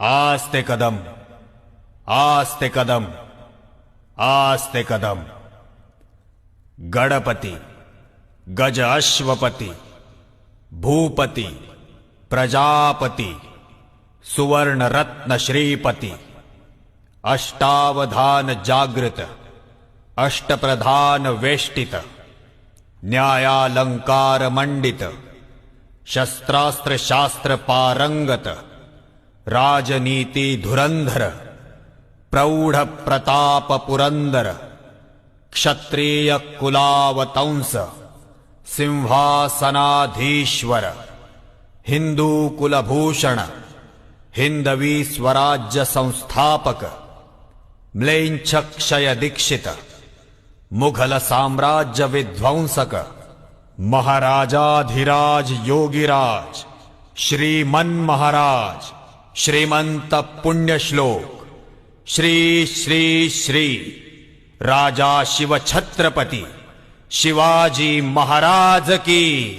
आस्ते कदम, आस्ते कदम, आस्ते कदम। गणपति, गज अश्वपति, भूपति, प्रजापति, सुवर्ण रत्न श्रीपति, अष्टावधान जागृत, अष्टप्रधान वेष्टित, न्यायालंकार मंडित, शस्त्रास्त्र शास्त्र पारंगत, राजनीति धुरंधर, प्रौढ़ प्रताप पुरंदर, क्षत्रिय कुलावतंस, सिंहासनाधीश्वर, हिंदू कुलभूषण, हिंदवी स्वराज्य संस्थापक, म्लेच्छ क्षय दीक्षित, मुघल साम्राज्य विध्वंसक, महाराजाधिराज योगिराज, श्रीमन महाराज, श्रीमंत पुण्यश्लोक, श्री श्री श्री राजा शिव छत्रपति शिवाजी महाराज की।